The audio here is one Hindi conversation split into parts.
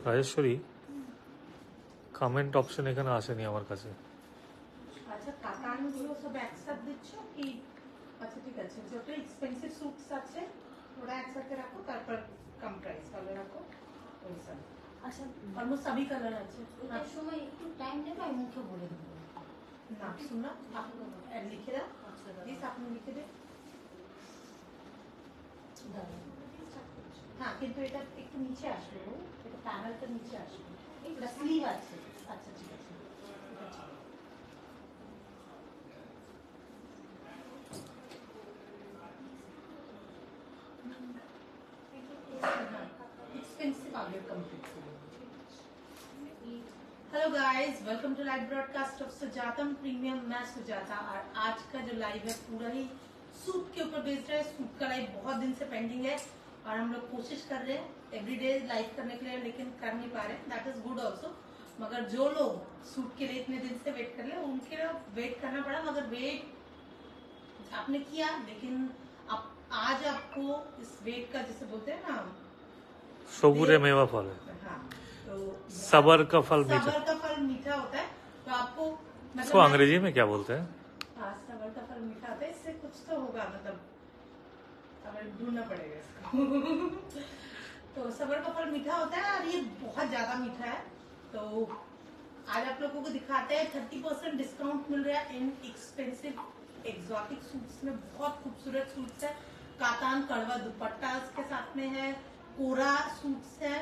রাজেশ্বরী কমেন্ট অপশন এখানে আসেনি আমার কাছে। আচ্ছা কাতানগুলো সব একসাথে দিচ্ছ কি? আচ্ছা ঠিক আছে, যত এক্সপেন্সিভ স্যুটস আছে ওরা একসাথে রাখো, তারপর কম প্রাইস वाले রাখো ওই সব। আচ্ছা অলমোস্ট সবই কালার আছে। ওটার সময় একটু টাইম নেবে, আমি মুখে বলে দেবো। না सुनना आप लिखे दाও। प्लीज আপনি লিখে দেন। হ্যাঁ কিন্তু এটা একটু নিচে আসবে, এটা প্যানেলটা নিচে আসবে, এটা স্লিভ আছে। আচ্ছা ঠিক আছে। Hello guys, welcome to live broadcast of Sujatam premium. मैं सुजाता और आज का जो लाइव है पूरा ही सूट के ऊपर बेस्ड है। सूट का लाइव बहुत दिन से पेंडिंग है और हम लोग कोशिश कर रहे हैं एवरीडे लाइव करने के लिए, लेकिन कर नहीं पा रहे। That is good also. मगर जो लोग सूट के लिए इतने दिन से वेट कर रहे उनके लिए वेट करना पड़ा, मगर वेट आपने किया। लेकिन अब आज आपको इस वेट का जैसे बोलते हैं ना, सबूरे मेवा फल है। हाँ, तो सबर का फल मीठा। सबर का फल मीठा होता है। तो आपको इसको अंग्रेजी में क्या बोलते हैं? हाँ, सबर का फल मीठा होता है। इससे कुछ तो होगा, मतलब हमें ढूंढना पड़ेगा इसको। तो सबर का फल मीठा होता है और ये बहुत ज्यादा मीठा है। तो आज आप लोगों को दिखाते हैं 30% डिस्काउंट मिल रहा है इन एक्सपेंसिव एक्सोटिक सूट्स में। बहुत खूबसूरत सूट्स है। कातान कड़वा दुपट्टा इसके साथ में है, कोरा सूट्स है,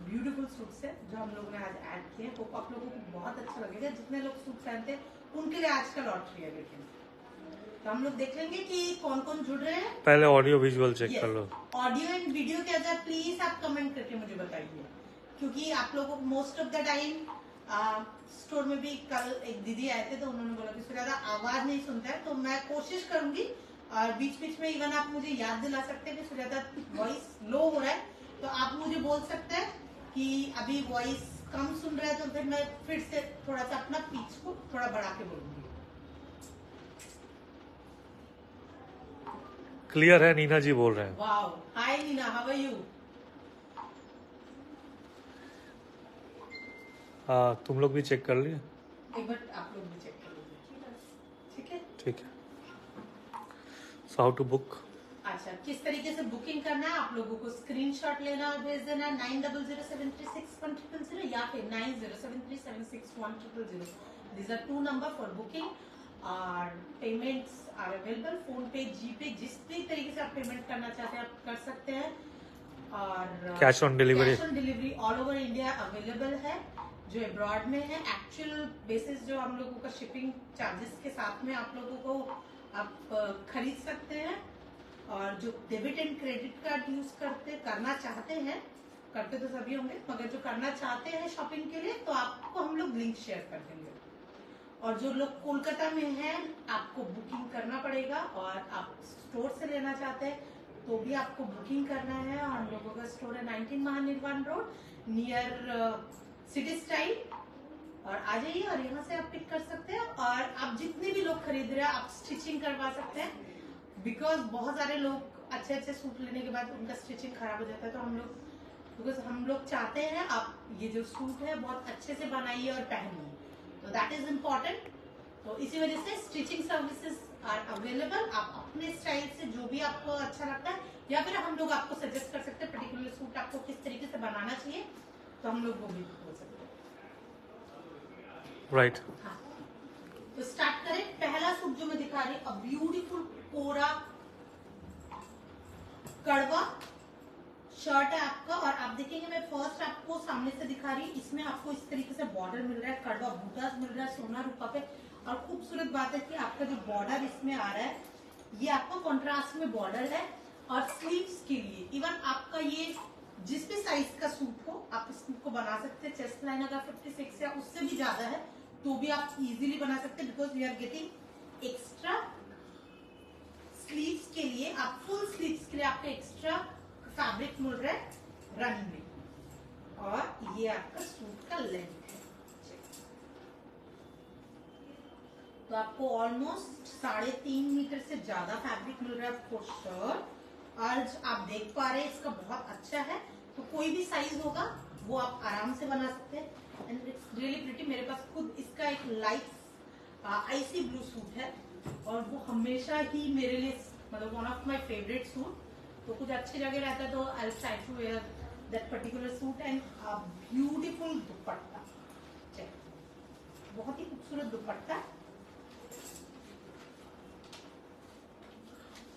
ब्यूटीफुल सूट्स है जो हम लोगों ने आज ऐड किए। होप आप लोगों को बहुत अच्छा लगेगा। जितने लोग सूट पहनते हैं उनके लिए आज का लॉटरी है। लेकिन तो हम लोग देख लेंगे कि कौन कौन जुड़ रहे हैं। पहले ऑडियो विजुअल चेक कर लो। ऑडियो एंड वीडियो क्या जाए प्लीज आप कमेंट करके मुझे बताइए, क्योंकि आप लोगों को most of the time store में भी कल एक दीदी आए थे तो उन्होंने बोला कि ज्यादा आवाज नहीं सुनता है। तो मैं कोशिश करूंगी और बीच बीच में इवन आप मुझे याद दिला सकते हैं कि सुजाता वॉइस लो हो रहा है, तो आप मुझे बोल सकते हैं कि अभी वॉइस कम सुन रहा है, तो फिर मैं फिर से थोड़ा सा अपना पिच को थोड़ा बढ़ा के बोलूंगी। क्लियर है? नीना जी बोल रहे हैं। Wow, hi Nina, how are you? हाँ, तुम लोग भी चेक कर लिए? एक बार आप लोग भी चेक कर लीजिए, ठीक है? ठीक है। So how to book? अच्छा, किस तरीके से बुकिंग करना है आप लोगों को स्क्रीनशॉट लेना और भेज देना 9007361000 या फिर 9073761000। These are 2 number for booking और पेमेंट्स आर अवेलेबल। फोन पे, जी पे, जिस भी तरीके से आप पेमेंट करना चाहते हैं आप कर सकते हैं। और cash on delivery all over India available है। जो अब्रॉड में है एक्चुअल बेसिस जो हम लोगों का शिपिंग चार्जेस के साथ में आप लोगों को आप खरीद सकते हैं। और जो debit and credit card use करना चाहते हैं, करते तो सभी होंगे, मगर जो करना चाहते हैं शॉपिंग के लिए तो आपको हम लोग लिंक शेयर कर देंगे। और जो लोग कोलकाता में हैं आपको बुकिंग करना पड़ेगा, और आप स्टोर से लेना चाहते हैं तो भी आपको बुकिंग करना है। और हम लोगों का स्टोर है 19 Mahanirvan road near city style. और आ जाइए और यहाँ से आप पिक कर सकते हैं। और आप जितने भी लोग खरीद रहे हैं आप स्टिचिंग करवा सकते हैं, बिकॉज बहुत सारे लोग अच्छे अच्छे सूट लेने के बाद उनका स्टिचिंग खराब हो जाता है। तो हम लोग चाहते हैं आप ये जो सूट है बहुत अच्छे से बनाइए और पहनिए, तो दैट इज इम्पोर्टेंट। तो इसी वजह से स्टिचिंग सर्विसेज आर अवेलेबल। आप अपने स्टाइल से जो भी आपको अच्छा लगता है, या फिर हम लोग आपको सजेस्ट कर सकते हैं पर्टिकुलर सूट आपको किस तरीके से बनाना चाहिए, तो हम लोग वो भी बोल सकते हैं। राइट। हाँ, तो स्टार्ट करें। पहला सूट जो मैं दिखा रही हूँ, अ ब्यूटीफुल कोरा कड़वा शर्ट है आपका। और आप देखेंगे मैं फर्स्ट आपको सामने से दिखा रही हूँ, इसमें आपको इस तरीके से बॉर्डर मिल रहा है, कड़वा बूटास मिल रहा है सोना रूपा पे। और खूबसूरत बात है कि आपका जो बॉर्डर इसमें आ रहा है ये आपका कॉन्ट्रास्ट में बॉर्डर है। और स्लीव्स के लिए इवन आपका ये जिस भी साइज का सूट हो आप इसको बना सकते हैं। चेस्ट लाइन अगर 56 या उससे भी ज्यादा है तो भी आप इजीली बना सकते हैं, because we are getting extra sleeves के लिए। आप फुल स्लीव्स के लिए आपको एक्स्ट्रा फैब्रिक मिल रहा है रनिंग में। और ये आपका सूट का लेंथ है, तो आपको ऑलमोस्ट 3.5 मीटर से ज्यादा फैब्रिक मिल रहा है आपको शर्ट। और आप देख पा रहे हैं इसका बहुत अच्छा है। तो तो कोई भी साइज होगा वो आप आराम से बना सकते हैं एंड इट्स रियली प्रिटी। मेरे पास खुद इसका एक लाइट आईसी ब्लू सूट है और वो हमेशा ही मेरे लिए मतलब one of my favourite suit. तो कुछ अच्छी जगह रहता है तो I try to wear that particular suit and beautiful dupatta, बहुत ही खूबसूरत dupatta.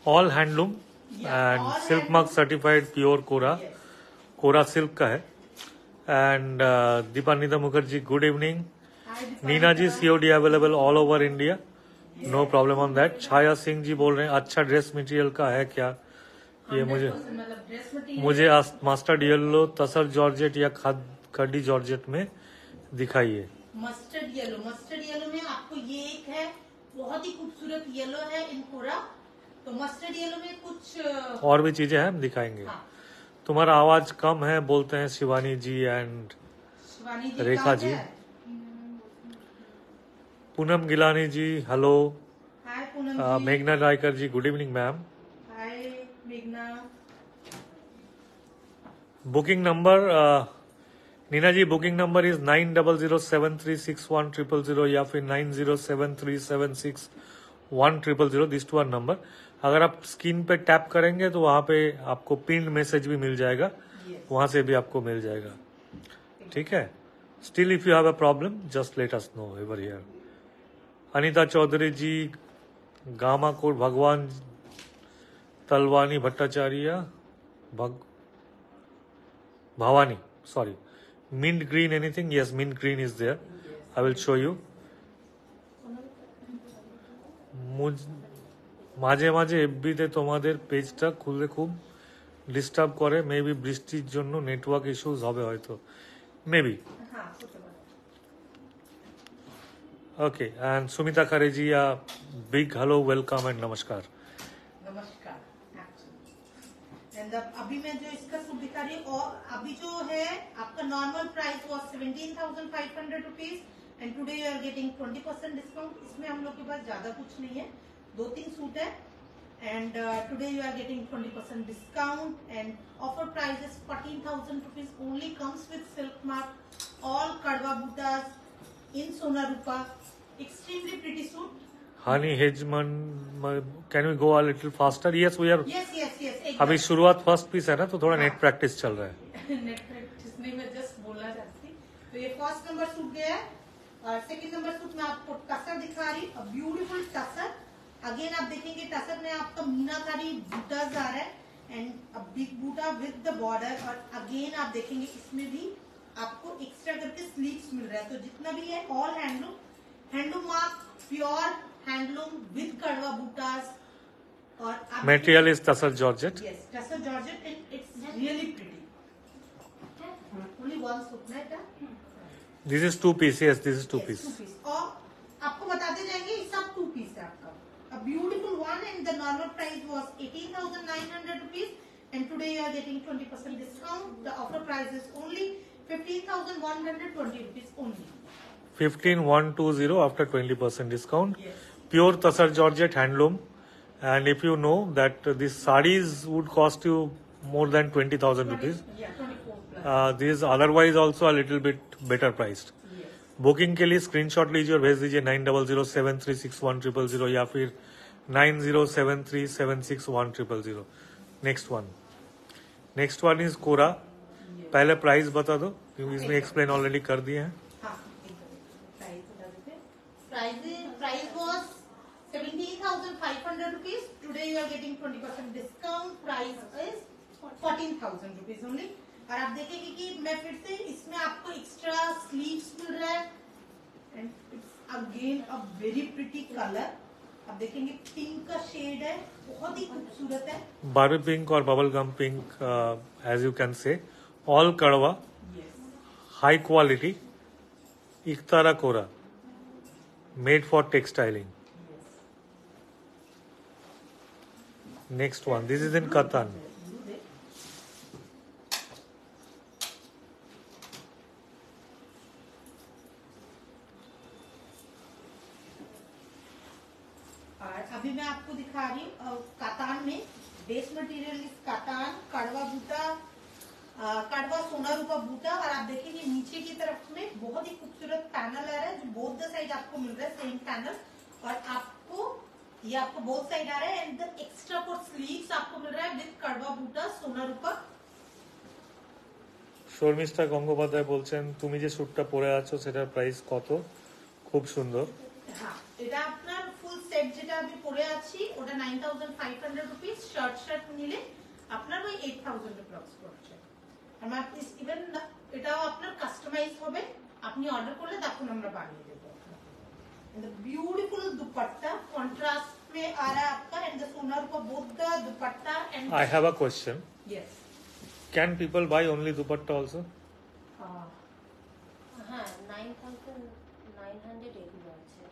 All handloom and silk mark certified pure kora, kora silk का है। And Deepanita Mukherjee, good evening. Neena ji, COD available all over India, no problem on that. Chhaya Singh ji बोल रहे हैं अच्छा ड्रेस मटेरियल का है क्या? ये मुझे मास्टर्ड येलो, तसर जॉर्जेट या खड्डी जॉर्जेट में दिखाइए। मस्टर्ड येलो में आपको ये एक है, बहुत ही खूबसूरत येलो है इन कोरा। तो मस्टर्ड येलो में कुछ और भी चीजें हैं, हम दिखाएंगे। हाँ। तुम्हारा आवाज कम है बोलते हैं Shivani ji and Rekha ji. Poonam Gilani ji, hello. Hi Poonam ji. मेघना Raikar ji, good evening ma'am. Hi मेघना। Booking number Nina ji, booking number is 9007361000 या फिर 9073761000। This two are number. अगर आप स्क्रीन पे टैप करेंगे तो वहां पे आपको पिन मैसेज भी मिल जाएगा, वहां से भी आपको मिल जाएगा। ठीक है। Still if you have a problem just let us know ever here. Anita Chaudhary ji, गामा कोट Bhagwan Talwani Bhattacharya Bhavani, sorry, mint green anything? Yes, mint green is there. I will show you. মাঝে মাঝে এফবিতে তোমাদের পেজটা খুললে খুব ডিস্টার্ব করে, মেবি বৃষ্টির জন্য নেটওয়ার্ক ইস্যুস হবে হয়তো, maybe. Okay, and Sumita Khare ji, big hello, welcome and नमस्कार। अभी मैं जो इसका सूट दिखा रही हूँ और अभी जो है आपका normal price was 17,500 rupees and today you are getting 20% discount. इसमें हम लोग के पास ज्यादा कुछ नहीं है, 2-3 सूट है and today you are getting 20% discount and offer price is 14,000 rupees only. Comes with silk mark, all कड़वा बूटास in Sona Rupa, extremely pretty suit. Honey हेजमन, can we go a little faster? Yes we are. Yes. अभी शुरुआत फर्स्ट पीस है ना, तो थोड़ा नेट प्रैक्टिस चल रहा है। नेट प्रैक्टिस नहीं, मैं जस्ट बोलना चाहती। तो ये फर्स्ट नंबर सूट गया है और सेकंड नंबर सूट में आपको टसर दिखा रही, अ ब्यूटीफुल टसर। अगेन आप देखेंगे टसर में आपका मीनाकारी बूटास आ रहा है एंड अ बिग बूटा विद द बॉर्डर। और अगेन आप देखेंगे इसमें भी आपको एक्स्ट्रा करके स्लीव्स मिल रहा है। तो जितना भी है all handloom, handloom mark, pure handloom with कड़वा बूटास। और material is tussar georgette. Yes, tussar georgette and it's really pretty. Only one suit ना এটা। This is 2 piece. यस, दिस इज 2 पीस। और आपको बताते जाएंगे सब 2 पीस है आपका। A beautiful one and the normal price was 18,900 rupees and today you are getting 20% discount. The offer price is only 15,120 rupees only. 15,120 after 20% discount. Yes. Pure Tasar Georgette handloom. And if you know that these sarees would cost you more than 20,000 rupees. Yeah, 24 plus. This is otherwise also a little bit better priced. Yes. Booking के लिए स्क्रीनशॉट लीजिए और भेज दीजिए 9007361000 या फिर 9073761000। नेक्स्ट वन इज कोरा। पहले प्राइस बता दो क्योंकि इसमें एक्सप्लेन ऑलरेडी कर दिए हैं। Price was 17,500 rupees, today you are getting 20% discount. Price is 14,000 rupees only. और आप देखेंगे कि मैं फिर से इसमें आपको एक्स्ट्रा स्लीव्स मिल रहा है and it's again a very pretty colour. आप देखेंगे पिंक का शेड है, बहुत ही खूबसूरत है। बारबी पिंक और bubble gum pink, as you can say, all कड़वा, हाई क्वालिटी, इकतारा कोरा, मेड फॉर टेक्सटाइलिंग। Next one, this is in katan. अभी मैं आपको दिखा रही हूँ कातान में बेस मटेरियल इस कातान, कड़वा बूटा, कड़वा सोना रूपा बूटा। और आप देखेंगे नीचे की तरफ में बहुत ही खूबसूरत पैनल आ रहा है जो बोथ द साइड आपको मिल रहा है सेम पैनल। और आपको ये आपको बोथ साइड आ रहा है and the extra for sleeves आपको मिल रहा है विद कड़वा बूटा सोना रूपा। শর্মিষ্ঠা গঙ্গোপাধ্যায় বলছেন তুমি যে স্যুটটা পরে আছো সেটার প্রাইস কত? খুব সুন্দর। হ্যাঁ, এটা আপনার ফুল সেট যেটা আমি পরে আছি ওটা 9500 রুপিস। শার্ট নিলে আপনার ওই 8000 অ্যাপ্রক্স পড়ছে। আমরা ইভেন এটাও আপনার কাস্টমাইজ হবে, আপনি অর্ডার করলে তখন আমরা বানিয়ে দেবো। And the beautiful dupatta contrast में आ रहा है आपका एंड द सोनार को both the dupatta and I have a question. Yes. Can people buy only dupatta also? हाँ 9980 আছে।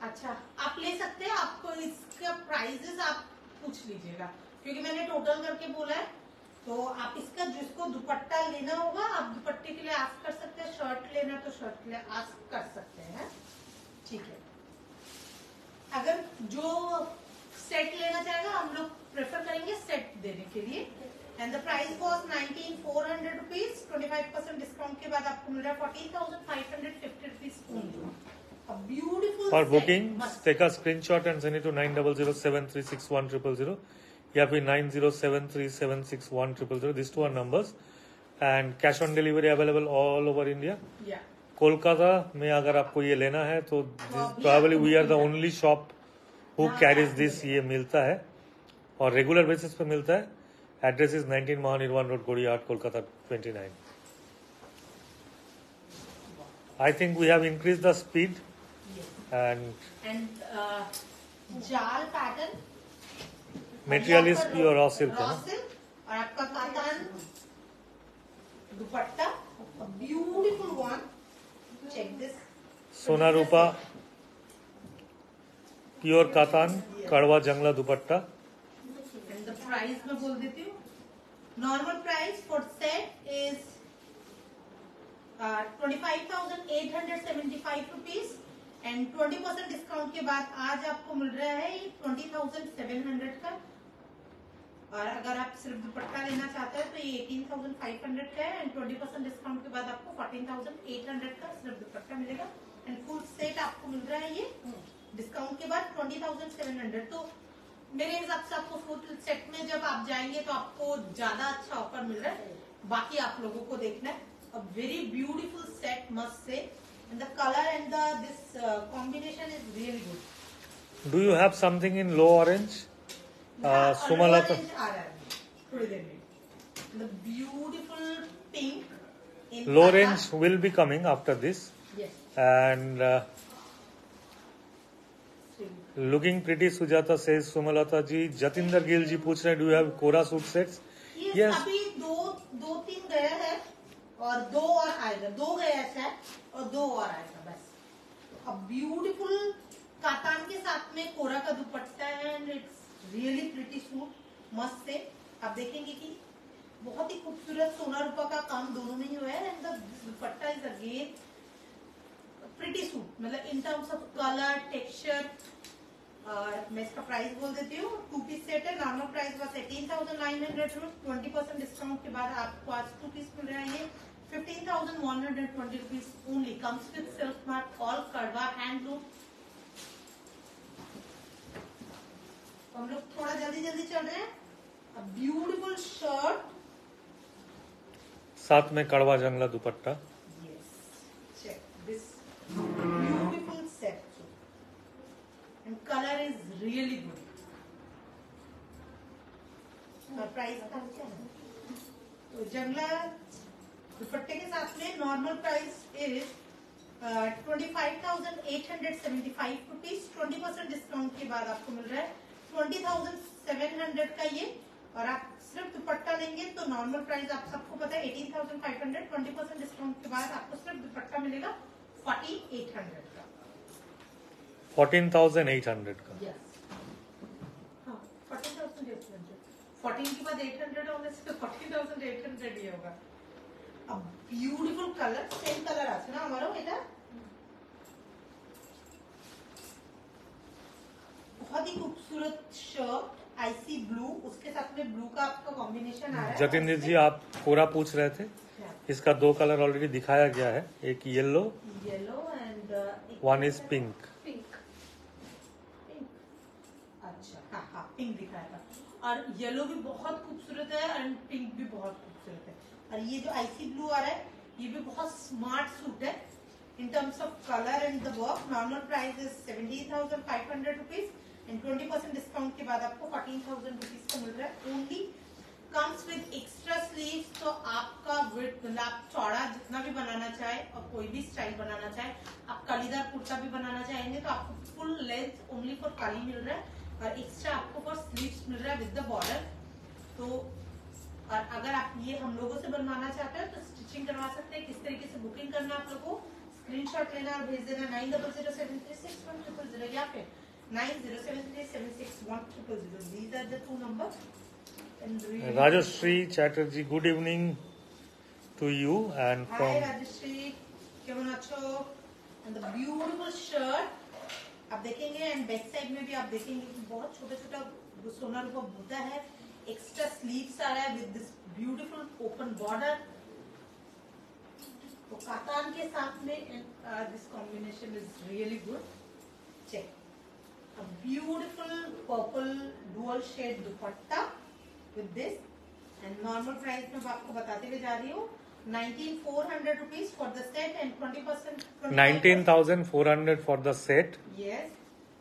अच्छा, आप ले सकते हैं। आपको इसका प्राइजेस आप पूछ लीजिएगा क्योंकि मैंने टोटल करके बोला है। तो आप इसका जिसको दुपट्टा लेना होगा आप दुपट्टे के लिए आस्क कर सकते हैं, शर्ट लेना तो शर्ट के लिए आस्क कर सकते हैं। ठीक है, अगर जो सेट लेना चाहेगा हम लोग प्रेफर करेंगे सेट देने के लिए। And the price was 19400 rupees. 25% discount के बाद आपको मिल रहा है 14550 rupees only. Beautiful For booking, take a screenshot and send it to 9007361000 या फिर 9073761000. These two are numbers and cash on delivery available all over India. या कोलकाता में अगर आपको ये लेना है तो probably we are the only shop who carries this. ये मिलता है और रेगुलर बेसिस पे मिलता है। Address is 19 Mahanirvan road, Gariahat, Kolkata 29। I think we have increase the speed and जाल pattern material is pure raw silk है ना। और आपका katan dupatta beautiful one. Check this Sona Rupa pure katan कड़वा जंगला दुपट्टा। एंड द प्राइस मैं बोल देती हूँ। Normal price for set is 25,875 rupees and 20% discount के बाद आज आपको मिल रहा है 20,700 का। और अगर आप सिर्फ दुपट्टा लेना चाहते हैं तो ये 18,500 का है एंड 20% डिस्काउंट के बाद आपको 14,800 का सिर्फ दुपट्टा मिलेगा। एंड फुल सेट आपको मिल रहा है ये डिस्काउंट के बाद 20,700। तो मेरे हिसाब से आपको फुल सेट में जब आप जाएंगे तो आपको ज्यादा अच्छा ऑफर मिल रहा है। बाकी आप लोगों को देखना है। A very beautiful set must say and the colour and the this combination is really good. Do you have something in low orange? Sumalatha थोड़ी देर में the beautiful pink in low range will be coming after this yes. and looking pretty Sujata says Sumalata ji. Jatinder Gill ji पूछ रहे हैं do you have Kora suit sets? Yes, अभी दो तीन गया है और दो और आएगा। दो गया है और दो और आएगा बस। अब ब्यूटीफुल कातान के साथ में कोरा का दुपट्टा है and it's really pretty suit मस्त से। आप देखेंगे कि बहुत ही खूबसूरत सोना रूपा का काम दोनों में ही हुआ है and the dupatta is again pretty suit. मतलब in terms of colour texture. और मैं इसका प्राइस बोल देती हूँ। 2 पीस सेट है। नॉर्मल प्राइस बस 18,900 रुपीज। 20% डिस्काउंट के बाद आपको आज 2 पीस मिल रहा है ये 15,120 rupees only. Comes with silk mark all कड़वा हैंडलूम। हम लोग थोड़ा जल्दी चल रहे हैं। ब्यूटीफुल शर्ट साथ में कड़वा जंगला दुपट्टा। Yes, check this beautiful set and colour is really good. और प्राइस का क्या है? तो जंगला दुपट्टे के साथ में normal price is 25,875 rupees. 20% discount के बाद आपको मिल रहा है 20,700 का ये। और आप सिर्फ दुपट्टा लेंगे तो नॉर्मल प्राइस आप सबको पता है 18,500। 20% डिस्काउंट के बाद आपको सिर्फ दुपट्टा मिलेगा 4,800 का। 14,800 का। यस, हाँ 14,800। 14 के बाद 800 होने से 14,800 ही होगा। अब ब्यूटीफुल कलर सेम कलर আছে না আমারও এটা बहुत ही खूबसूरत शर्ट आईसी ब्लू, उसके साथ में ब्लू का आपका कॉम्बिनेशन आ रहा है। जतिन जी आप कोरा पूछ रहे थे, इसका 2 कलर ऑलरेडी दिखाया गया है, एक yellow and one is pink. अच्छा हाँ पिंक दिखाया था, और येलो भी बहुत खूबसूरत है एंड पिंक भी बहुत खूबसूरत है। और ये जो आईसी ब्लू आ रहा है ये भी बहुत स्मार्ट सूट है इन terms of colour and the work. Normal price is 17,500 rupees and 20% discount के बाद आपको 14,000 रुपीज का मिल रहा है। Only comes with extra sleeves, तो आपका विड्थ मतलब आप चौड़ा जितना भी बनाना चाहे और कोई भी स्टाइल बनाना चाहे, आप कलीदार कुर्ता भी बनाना चाहेंगे तो आपको फुल लेंथ ओनली फॉर कली मिल रहा है और एक्स्ट्रा आपको फॉर स्लीव्स मिल रहा है विद द बॉर्डर। तो और अगर आप ये हम लोगों से बनवाना चाहते हैं तो स्टिचिंग करवा सकते हैं। किस तरीके से बुकिंग करना है आप लोगों को स्क्रीनशॉट लेना और भेज देना 9007361000 या फिर 9073761000। These are the 2 numbers. Rajashri Chatterjee, good evening to you and Hi from Rajashri, केमन अच्छो? And the beautiful shirt आप देखेंगे एंड बैक साइड में भी आप देखेंगे कि बहुत छोटा छोटा सोना रूपा बूटा है, एक्स्ट्रा स्लीव्स आ रहा है with this beautiful open border. तो कातान के साथ में this combination is really good. Check a beautiful purple dual shade दुपट्टा with this and normal price में आपको बताते हुए जा रही हूँ 19,400 rupees for the set and 20%. 19,400 for the set. Yes,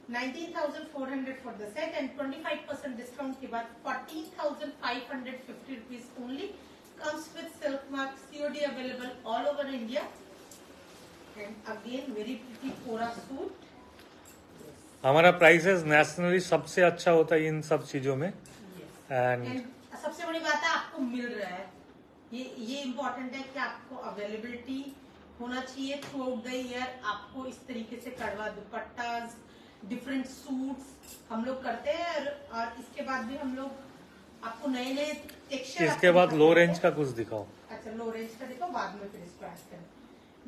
19,400 for the set and 25% discount के बाद 14,550 rupees only. Comes with silk mark, COD available all over India and again very pretty Kora suit. हमारा प्राइसेस नेशनली सबसे अच्छा होता है इन सब चीजों में एंड सबसे बड़ी बात है आपको मिल रहा है, ये इम्पोर्टेंट है कि आपको अवेलेबिलिटी होना चाहिए थ्रू आउट द ईयर। आपको इस तरीके से कड़वा दुपट्टा डिफरेंट सूट्स हम लोग करते हैं और इसके बाद भी हम लोग आपको नए नए टेक्सचर। इसके बाद लो रेंज का कुछ दिखाओ। अच्छा लो रेंज का दिखाओ, बाद में फिर इसको ऐड करें।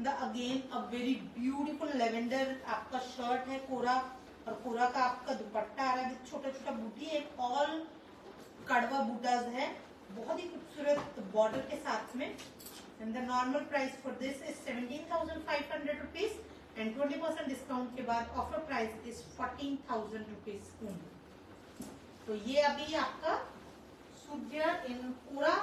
The again a very beautiful lavender आपका शर्ट है कोरा और कोरा का आपका दुपट्टा आ रहा है, छोटा छोटा बूटी है, ऑल कड़वा बूटाज है, बहुत ही खूबसूरत बॉर्डर के साथ में। And the normal price for this is 17,500 rupees and 20% discount के बाद offer price is 14,000 rupees only. तो ये अभी आपका सूट इन पूरा,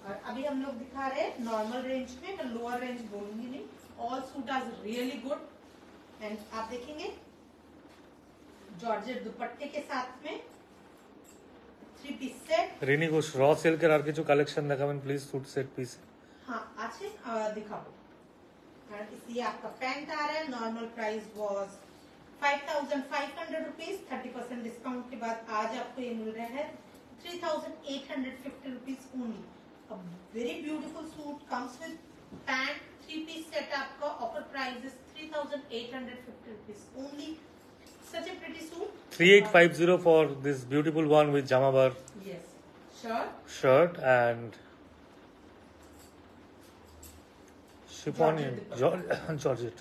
और अभी हम लोग दिखा रहे हैं नॉर्मल रेंज में, मैं लोअर रेंज बोलूंगी नहीं। All suit are really good and आप देखेंगे जॉर्जेट दुपट्टे के साथ में 3 पीस सेट। রিনি ঘোষ র সিল্কের আর কিছু কালেকশন দেখাবেন প্লিজ सूट सेट पीस। हाँ আছে दिखाओ। इसलिए आपका पैंट आ रहा है, normal price was 5,500 rupees, 30% discount के बाद आज आपको ये मिल रहा है 3,850 rupees only. Very beautiful suit comes with pant 3 piece set. आपका offer price is 3,850 rupees only. Such a pretty suit. 3850 for this beautiful one with Jamabar Yes. Shirt and chiffon Georgette.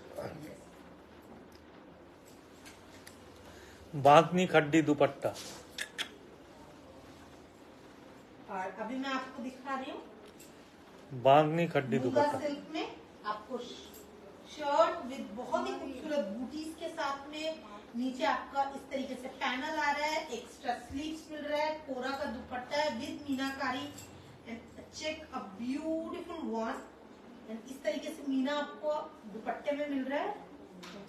बांधनी खड्डी दुपट्टा। और अभी मैं आपको दिखा रही हूँ बांधनी खड्डी दुपट्टा सिल्क में आपको शर्ट विद बहुत ही खूबसूरत बूटीज के साथ में, नीचे आपका इस तरीके से पैनल आ रहा है, एक्स्ट्रा स्लीव्स मिल रहा है, कोरा का दुपट्टा है with meenakari and check a beautiful one and इस तरीके से मीना आपको दुपट्टे में मिल रहा है।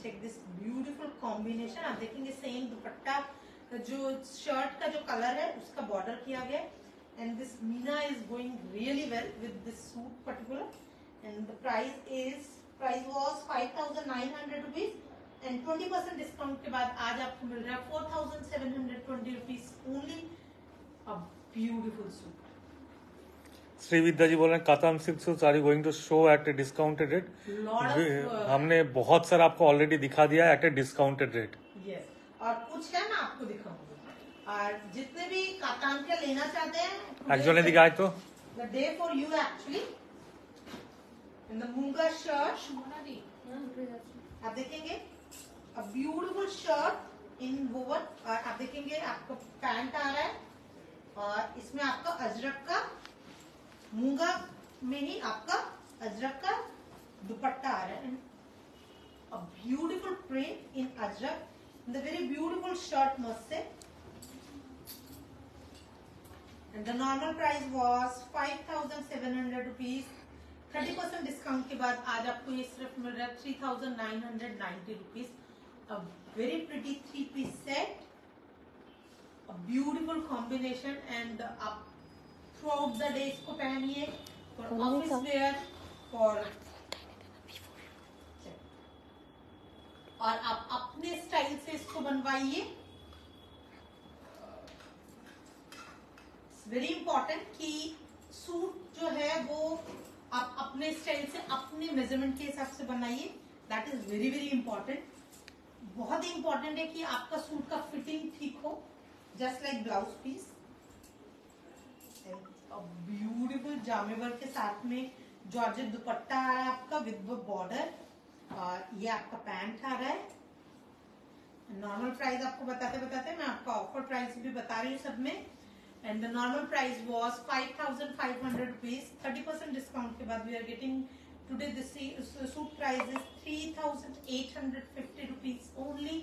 Check this beautiful combination. आप देखेंगे सेम दुपट्टा जो शर्ट का जो कलर है उसका बॉर्डर किया गया and this meena is going really well with this suit particular and the price was 5,900 rupees and 20% discount के बाद आज आपको मिल रहा है 4,720 rupees only. A beautiful suit. Shri Vidya ji बोल रहे हैं katan silk suits are going to show at a discounted rate. हमने बहुत सारा आपको ऑलरेडी दिखा दिया है at a discounted rate. Yes, और कुछ है मैं आपको दिखाऊंगी और जितने भी कातान के लेना चाहते हैं একজন এদিকে আয় তো। The day for you actually in the मूंगा शर्ट आप देखेंगे a beautiful shirt in woven, और आप देखेंगे आपका पैंट आ रहा है और इसमें आपका अजरक का मूंगा में ही आपका अजरक का दुपट्टा आ रहा है. A beautiful print in ajrak, the very beautiful shirt must say. And the normal price was 5,700 rupees. 30% discount के बाद आज आपको ये सिर्फ मिल रहा है 3,990 rupees. A very pretty 3-piece set, a beautiful combination, and आप throughout the day इसको पहनिए for office wear, for और आप अपने स्टाइल से इसको बनवाइए. वेरी इंपॉर्टेंट कि सूट जो है वो आप अपने स्टाइल से अपने मेजरमेंट के हिसाब से बनाइए. That is very very important. बहुत ही इंपॉर्टेंट है कि आपका सूट का फिटिंग ठीक हो, just like blouse piece. Beautiful जामे वर्क के साथ में जॉर्जेट दुपट्टा आ रहा है आपका विद बॉर्डर, और ये आपका पैंट आ रहा है. नॉर्मल प्राइस आपको बताते बताते मैं आपका ऑफर प्राइस भी बता रही हूँ सब में. And the normal price was 5,500 rupees. 30% discount के बाद we are getting today this suit price is 3,850 rupees only.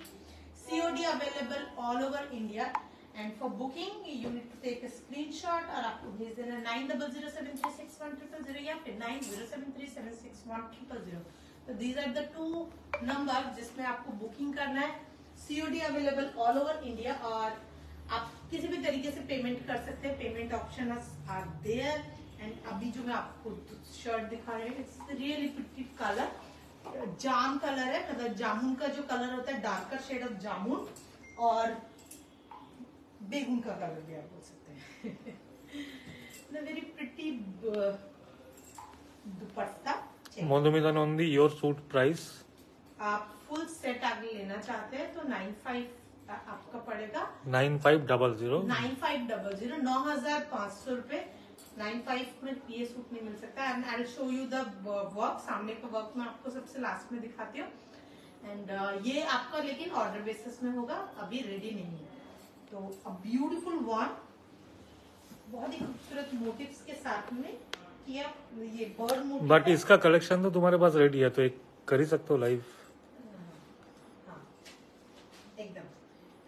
COD available all over India. And for booking you need to take a screenshot और आपको भेज देना 9007361000 या फिर 9073761000. तो दीज आर द 2 नंबर जिसमें आपको बुकिंग करना है. COD available all over India, और आप किसी भी तरीके से पेमेंट कर सकते हैं. Payment option are there. And अभी जो मैं आपको शर्ट दिखा रही हूँ, इट्स रियली प्रिटी कलर. जाम कलर है, मतलब जामुन का जो कलर होता है, डार्कर शेड ऑफ जामुन, और बेगुन का कलर भी आप बोल सकते हैं. Very pretty dupatta. Madhumita Nandi, your suit price? आप फुल सेट आगे लेना चाहते हैं तो 95 आपका पड़ेगा. 9500. 9500, 9,500 रुपए. 95 में ये सूट नहीं मिल सकता. And I will show you the work. सामने का वर्क मैं आपको सबसे लास्ट में दिखाती हूँ. एंड ये आपका लेकिन ऑर्डर बेसिस में होगा, अभी रेडी नहीं है. तो अ ब्यूटीफुल वन, बहुत ही खूबसूरत मोटिव्स के साथ में किया. ये बर्ड मोटिव. बट इसका कलेक्शन तो तुम्हारे पास रेडी है, तो एक कर ही सकते हो लाइव. एकदम.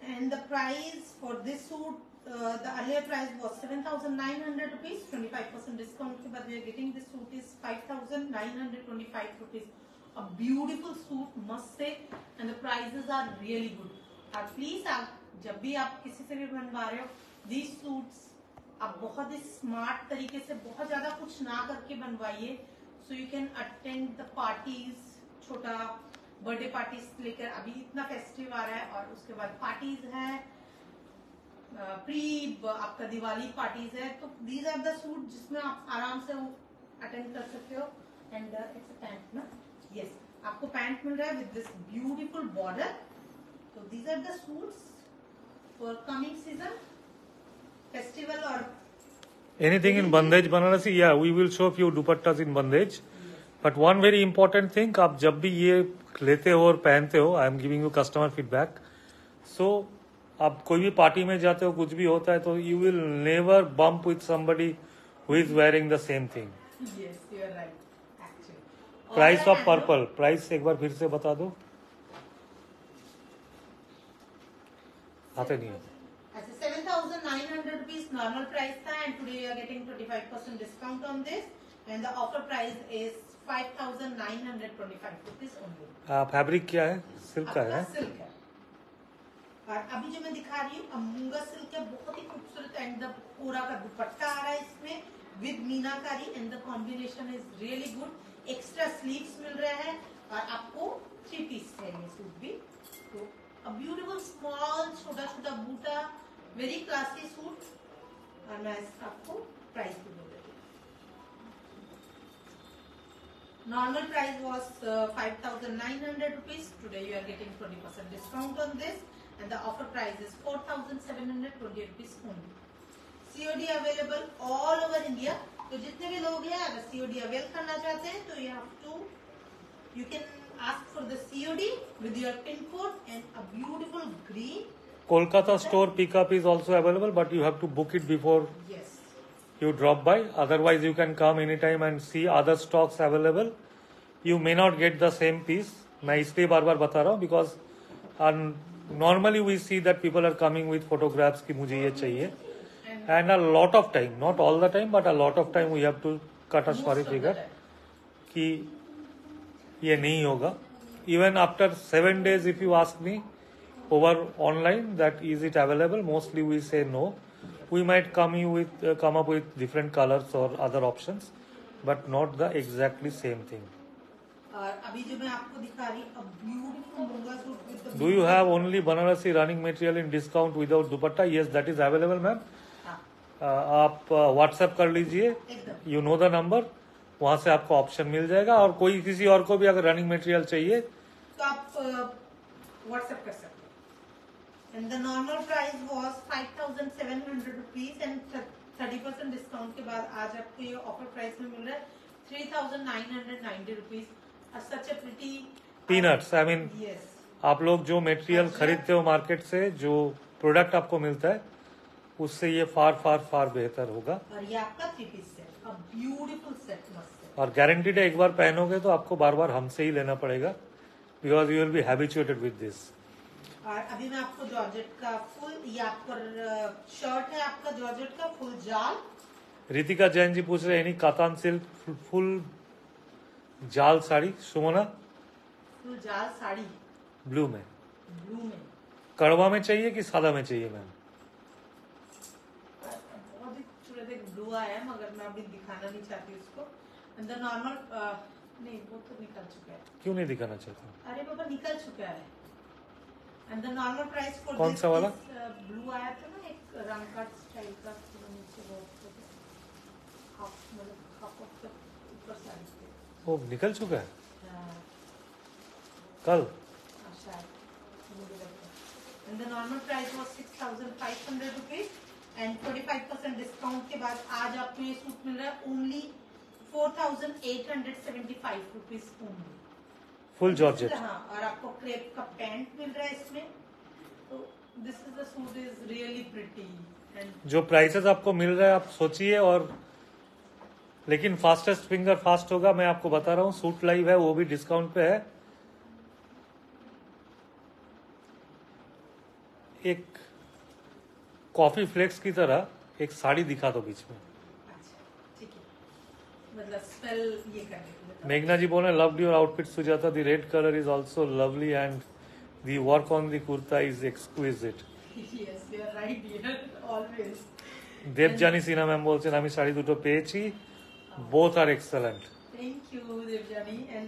And the price for this suit, the earlier price was 7,900 rupees. 25% discount के बाद we are getting this suit is 5,925 rupees. A beautiful suit, must say, and the prices are really good. और प्लीज आप जब भी आप किसी से भी बनवा रहे हो, दीज सूट्स आप बहुत ही स्मार्ट तरीके से, बहुत ज्यादा कुछ ना करके बनवाइए, so you can attend the parties. छोटा बर्थडे पार्टीज लेकर, अभी इतना फेस्टिव आ रहा है, और उसके बाद पार्टीज है, प्री आपका दिवाली पार्टीज है. तो दीज आर द सूट जिसमें आप आराम से अटेंड कर सकते हो. एंड इट्स अ पैंट ना, यस, आपको पैंट मिल रहा है विद दिस ब्यूटीफुल बॉर्डर. तो these are the suits for coming season, festival. और Anything in bandage Banarasi? Yeah, we will show few dupattas in bandage. But one very important thing, आप जब भी ये लेते हो और पहनते हो, I am giving you customer feedback. So आप कोई भी पार्टी में जाते हो, कुछ भी होता है, तो you will never bump with somebody who is wearing the same thing. yes, you are right, actually. Price और of purple, price एक बार फिर से बता दो. आते नहीं है. अच्छा, 7,900 रुपीज नॉर्मल प्राइस था, and today you are getting 25% discount on this, and the offer price is 5,925 rupees only. Fabric क्या है? सिल्क का है. सिल्क है. और अभी जो मैं दिखा रही हूँ मूंगा सिल्क है, बहुत ही खूबसूरत. एंड द कोरा का दुपट्टा आ रहा है इसमें with meenakari, and the combination is really good. Extra sleeves मिल रहा है, और आपको 3 पीस है ये सूट भी. तो अ ब्यूटीफुल स्मॉल छोटा छोटा बूटा, वेरी क्लासी सूट. और मैं आपको प्राइस भी बोल रही हूँ. Normal price was 5,900 rupees. Today you are getting 20% discount on this, and the offer price is 4,720 rupees only. COD available all over India. तो जितने भी लोग हैं अगर COD अवेल करना चाहते हैं तो you can ask for the COD with your pin code and a beautiful green. Kolkata store pickup is also available, but you have to book it before Yes. you drop by. Otherwise, you can come anytime and see other stocks available. You may not get the same piece. मैं इसलिए बार बार बता रहा हूँ because normally we see that people are coming with photographs कि मुझे ये चाहिए. And a lot of time, not all the time, but a lot of time we have to cut a sorry figure कि ये नहीं होगा. Even after 7 days, if you ask me over online that is it available, mostly we say no. We might come up with different colors or other options, but not the exactly same thing. और अभी जो मैं आपको दिखा रही हूँ, a beautiful मूंगा suit with the. Do you have only Banarasi running material in discount without dupatta? Yes, that is available, ma'am. आप व्हाट्सएप कर लीजिए, यू नो द नंबर, वहां से आपको ऑप्शन मिल जाएगा. और कोई किसी और को भी अगर रनिंग मटेरियल चाहिए तो आप व्हाट्सएप कर सकते हैं. And the normal price was 5700 rupees and 30% discount के बाद आज आपको ये ऑफर प्राइस में मिल रहा है 3990 rupees. Such a pretty peanuts. I mean yes. आप लोग जो मटेरियल खरीदते हो मार्केट से, जो प्रोडक्ट आपको मिलता है, उससे ये फार फार फार बेहतर होगा. और ये आपका 3 piece set, a beautiful set, मस्त है. और गारंटीड है, एक बार पहनोगे तो आपको बार बार हमसे ही लेना पड़ेगा, because you will be habituated with this. और अभी मैं आपको जॉर्जेट का फुल, ये आपका शर्ट है आपका जॉर्जेट का फुल जाल. रितिका जैन जी पूछ रहे हैं, कातान सिल्क फुल जाल साड़ी. सुमना, फुल जाल साड़ी ब्लू में. ब्लू में कड़वा में चाहिए कि सादा में चाहिए मैम? बहुत ही खूबसूरत एक ब्लू आया है, मगर मैं अभी दिखाना नहीं चाहती उसको. द नॉर्मल नहीं, वो तो निकल चुका है. क्यों नहीं दिखाना चाहता? अरे बाबा, निकल चुका है. And the normal price for कौन सा वाला? ब्लू आया था ना, एक रंग का स्टाइल का, नीचे बहुत हाफ, मतलब हाफ ऑफ द ऊपर साइड पे. वो निकल चुका है हाँ, कल. शायद मुझे लगता है. And the normal price was 6500 rupees and 45% discount के बाद आज आपको ये सूट मिल रहा है only 4875 rupees only. Full georgette. हाँ, और आपको क्रेप का पैंट मिल रहा है इसमें. तो this is the suit is really pretty. And जो प्राइसेस आपको मिल रहा है आप सोचिए. और लेकिन फास्टेस्ट फिंगर फास्ट होगा, मैं आपको बता रहा हूँ. सूट लाइव है, वो भी डिस्काउंट पे है. एक कॉफी फ्लेक्स की तरह एक साड़ी दिखा दो बीच में. अच्छा, ठीक है, मतलब स्पेल ये करने के लिए. मेघना जी बोल रहे, loved your outfit Sujata, the red colour is also lovely and the work on the kurta is exquisite. Yes, you are right, dear. Always. Debjani Sinha ma'am বলছেন, আমি শাড়ি দুটো পেয়েছি, both are excellent. Thank you, Debjani. And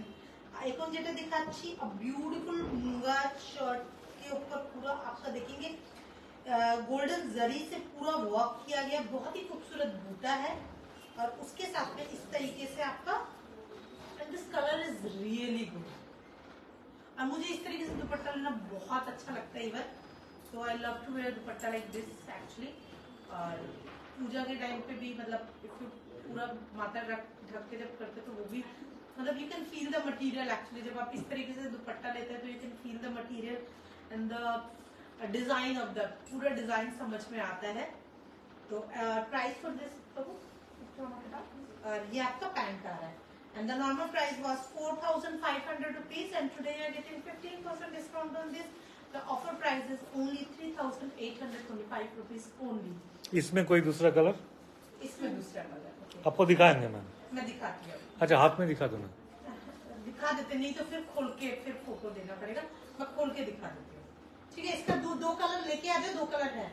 এখন যেটা দেখাচ্ছি, a beautiful मूंगा शर्ट के ऊपर पूरा आपका देखेंगे गोल्डन जरी से पूरा वर्क किया गया, बहुत ही खूबसूरत बूटा है. और उसके साथ में इस तरीके से आपका, and this colour is really good. और मुझे इस तरीके से दुपट्टा लेना बहुत अच्छा लगता है even. So I love to wear dupatta like this actually. और पूजा के टाइम पे भी, मतलब if you पूरा माथा ढक के जब करते तो वो भी, मतलब you can feel the material actually. जब आप इस तरीके से दुपट्टा लेते हैं तो you can feel the material and the design of the पूरा डिजाइन समझ में आता है. तो प्राइस फॉर दिस और ये आपका पैंट आ रहा है. And the normal price was 4500 rupees and today you are getting 15% discount on this. The offer price is only 3825 rupees only. इसमें कोई दूसरा कलर? इसमें दूसरा कलर. Okay. आपको दिखाएंगे मैम? मैं दिखाती हूँ. अच्छा, हाथ में दिखा दो ना. दिखा देते, नहीं तो फिर खोल के फिर फोटो देना पड़ेगा. मैं खोल के दिखा देती हूँ. ठीक है, इसका दो कलर लेके आ जाए. 2 कलर है.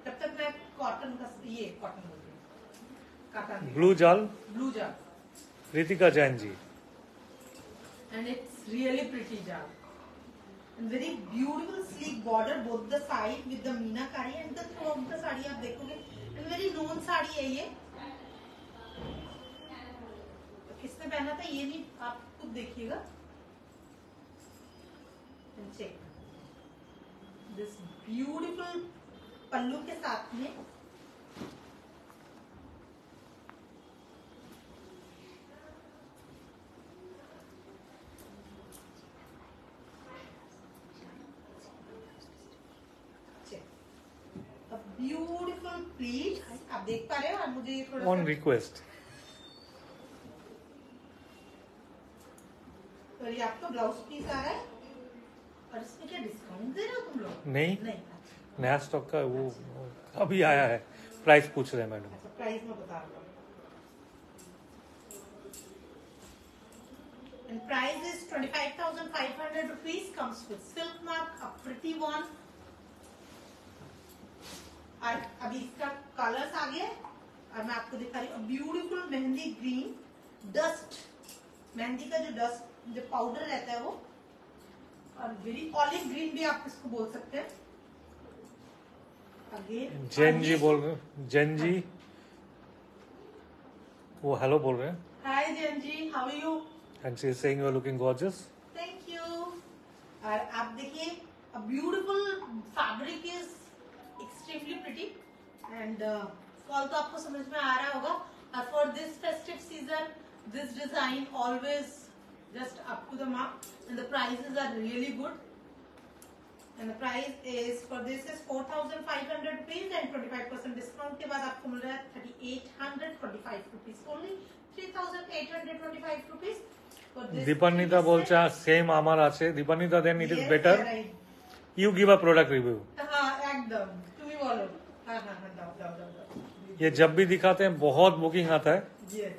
तब तक मैं कॉटन का, ये कॉटन बोल रही हूँ, काटन. ब्लू जाल, ब्लू जाल. Ritika Jain ji. And it's really pretty jal. And very beautiful sleek border both the side with the meenakari and the throughout the sari आप देखोगे. And very known साड़ी है ये. किसने पहना था ये नहीं, आप खुद देखिएगा. And check this beautiful पल्लू के साथ में ब्यूटीफुल प्लीट्स आप देख पा रहे हो। और मुझे ये थोड़ा ऑन रिक्वेस्ट। तो ये आपका ब्लाउज पीस आ रहा है। और इसमें क्या डिस्काउंट दे रहे हो तुम लोग? नहीं, नहीं। नया स्टॉक का वो अभी आया है। प्राइस पूछ रहे हैं मैडम। अच्छा, प्राइस में बता रहा हूँ। And price is 25,500 rupees. Comes with silk mark, a pretty one. और अभी इसका कलर्स आ गया और मैं आपको दिखा रही हूँ beautiful mehndi green dust. Mehndi का जो डस्ट जो पाउडर रहता है वो, और वेरी ऑलिव ग्रीन भी आप इसको बोल सकते हैं। अगेन जैन जी बोल रहे हैं। जैन जी वो हेलो बोल रहे हैं। Hi Jain ji, how are you? And she is saying you are looking gorgeous. Thank you. और आप देखिए a beautiful fabric is extremely pretty and fall तो आपको समझ में आ रहा होगा। और for this festive season this design always just up to the mark and the prices are really good. And the price is for this is 4,500 rupees and 25% discount के बाद आपको मिल रहा है 3,825 रुपीज ओनली। 3,825 रुपीज। দীপান্বিতা বলছে সেম আমার আছে। Dipanwita then it is better you give a product review. हाँ एकदम, तुम ही बोलो। हाँ हाँ हाँ, दाओ दाओ दाओ दाओ। ये जब भी दिखाते हैं बहुत बुकिंग आता है। Yes.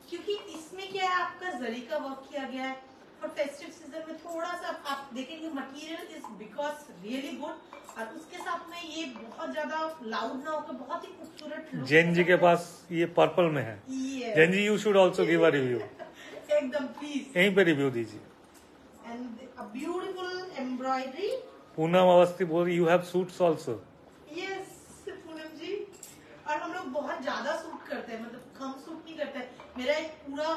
क्योंकि इसमें क्या है आपका जरी का वर्क किया गया है। और फेस्टिव सीजन में थोड़ा सा आप देखेंगे material is because really good. और उसके साथ में ये बहुत ज्यादा लाउड ना होकर बहुत ही खूबसूरत look जैन जी के पास ये पर्पल में है। Yes. Jain ji you should also give a review. एकदम प्लीज। यहीं पे रिव्यू दीजिए। And a beautiful embroidery. Poonam Awasthi बोल रही you have suits also. Yes Poonam ji. और हम लोग बहुत ज्यादा सूट करते हैं, मतलब कम सूट नहीं करते हैं। मेरा एक पूरा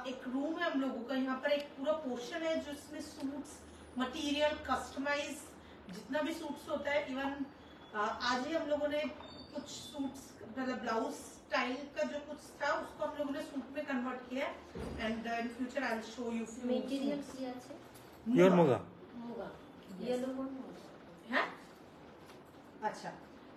एक रूम है हम लोगों का। यहाँ पर एक पूरा पोर्शन है जिसमें सूट्स मटेरियल कस्टमाइज जितना भी सूट्स होता है। इवन आज ही हम लोगों ने कुछ सूट्स मतलब ब्लाउज स्टाइल का जो कुछ था उसको हम लोगों ने सूट में कन्वर्ट किया। And in future I will show you material কি আছে? प्योर मुगा। মুগা ইয়েলো কোন? है। अच्छा,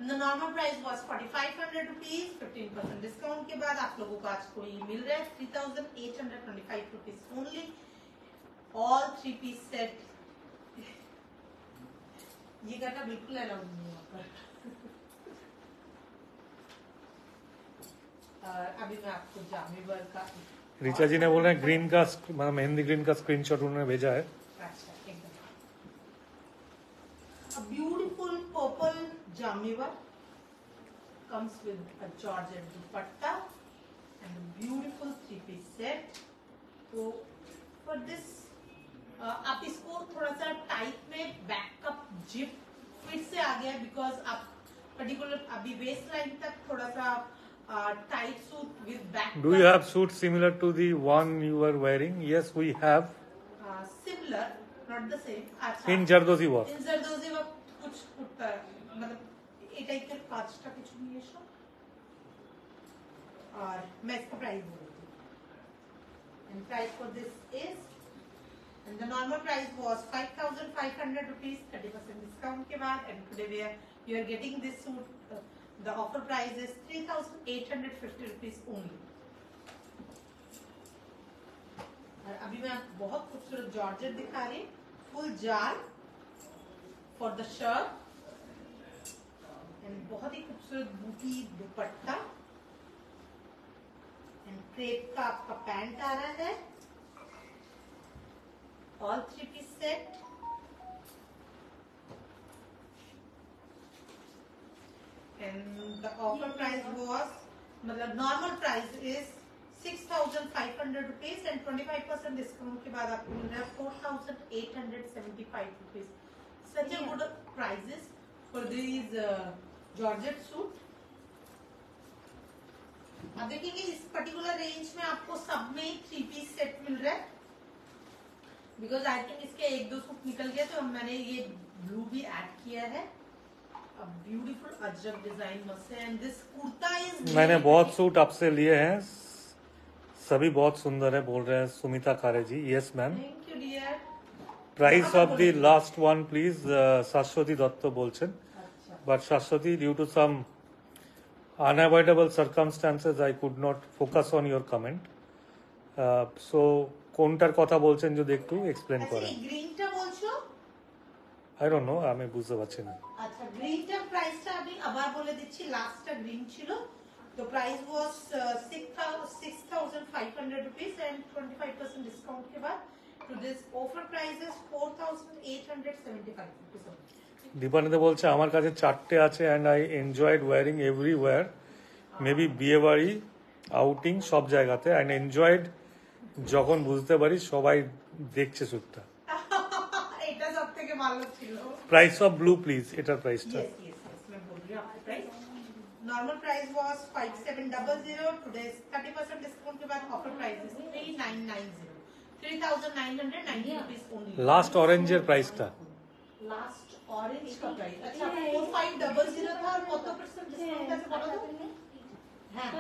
the normal price was 4,500 rupees। 15% discount के बाद आप लोगों को आज कोई मिल रहा है 3,825 rupees only. All 3 piece set. ये करना बिल्कुल अलाउड नहीं है यहाँ पर। और अभी मैं आपको जामीवर का ऋचा जी ने बोल रहे हैं ग्रीन का मेहंदी ग्रीन का स्क्रीनशॉट उन्होंने भेजा है। अच्छा एकदम a beautiful purple jamiwa comes with a georgette dupatta and a beautiful 3-piece set। तो for this आप इसको थोड़ा सा टाइट में बैकअप जिप फिर से आ गया बिकॉज आप पर्टिकुलर अभी वेस्ट लाइन तक थोड़ा सा tight suit with back. Do you have suit similar to the one you are wearing? Yes we have. Similar not the same. अच्छा in zardozi work. In zardozi work कुछ मतलब এই টাইপের কাজটা কিছু নিয়ে এসো। और मैं इसका प्राइस बोल रही हूँ। And price for this is and the normal price was 5,500 rupees। 30% discount के बाद and today you are getting this suit the offer price is 3,850 rupees only। और अभी मैं आपको बहुत खूबसूरत जॉर्जेट दिखा रही हूँ। फुल जाल फॉर द शर्ट एंड बहुत ही खूबसूरत बूटी दुपट्टा एंड क्रेप का आपका पैंट आ रहा है। All 3-piece set and the offer price was मतलब normal price is 6,500 rupees and 25% discount के बाद आपको मिल रहा है 4,875 rupees। Such a good prices for these georgette suit। अब देखेंगे इस पर्टिकुलर रेंज में आपको सब में 3-piece सेट मिल रहा है बिकॉज आई थिंक इसके 1-2 सूट निकल गए तो मैंने ये ब्लू भी ऐड किया है। ब्यूटीफुल अजरक डिजाइन मस्त है एंड दिस कुर्ता इज मैंने बहुत सूट आपसे लिए हैं, सभी बहुत सुंदर है बोल रहे हैं Sumita Kare ji. Yes ma'am. Thank you dear. Price of the last one please Shashwati Dutta বলছেন, अच्छा but Shashwati due to some unavoidable circumstances I could not focus on your comment. So কোনটার কথা বলছেন যদি একটু এক্সপ্লেন अच्छा করেন। ये গ্রিনটা বলছো? I don't know, আমি বুঝতে পারছি না। আচ্ছা গ্রিনটার প্রাইসটা আমি আবার বলে দিচ্ছি, লাস্টটা গ্রিন ছিল তো price was 6500 rupees and 25% discount के बाद तो this offer price is 4875 rupees. Dipanita বলছে আমার কাছে 4টে আছে and I enjoyed wearing everywhere, maybe বিয়ে বাড়ি আউটিং সব জায়গাতে, অ্যান্ড এনজয়েড যখন বুঝতে পারি সবাই দেখছে স্যুটটা। এটা সবথেকে ভালো ছিল। প্রাইস অফ ব্লু প্লিজ, এটার প্রাইসটা। यस यस यस मैं बोल रही हूं आपको price. Normal price was 5700, today 30% discount के बाद offer price is 3990, 3990 rupees only. Last অরেঞ্জের প্রাইসটা लास्ट ऑरेंज का प्राइस अच्छा 4500 था और কত % डिस्काउंट আছে বলো তো? হ্যাঁ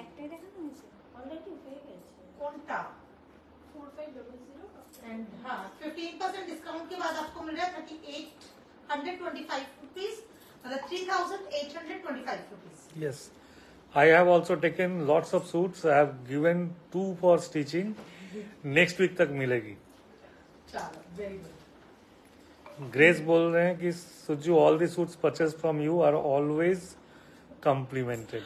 একটাই দেখানো হয়েছে অলরেডি হয়ে গেছে কোনটা? 4500 एंड हाँ 15% डिस्काउंट के बाद आपको मिल रहा है 3825 रुपीस, मतलब 3825 rupees. Yes, I have also taken lots of suits. I have given 2 for stitching. Next week तक मिलेगी। चलो वेरी गुड। ग्रेस बोल रहे हैं कि Suju all the suits purchase from you are always complimented,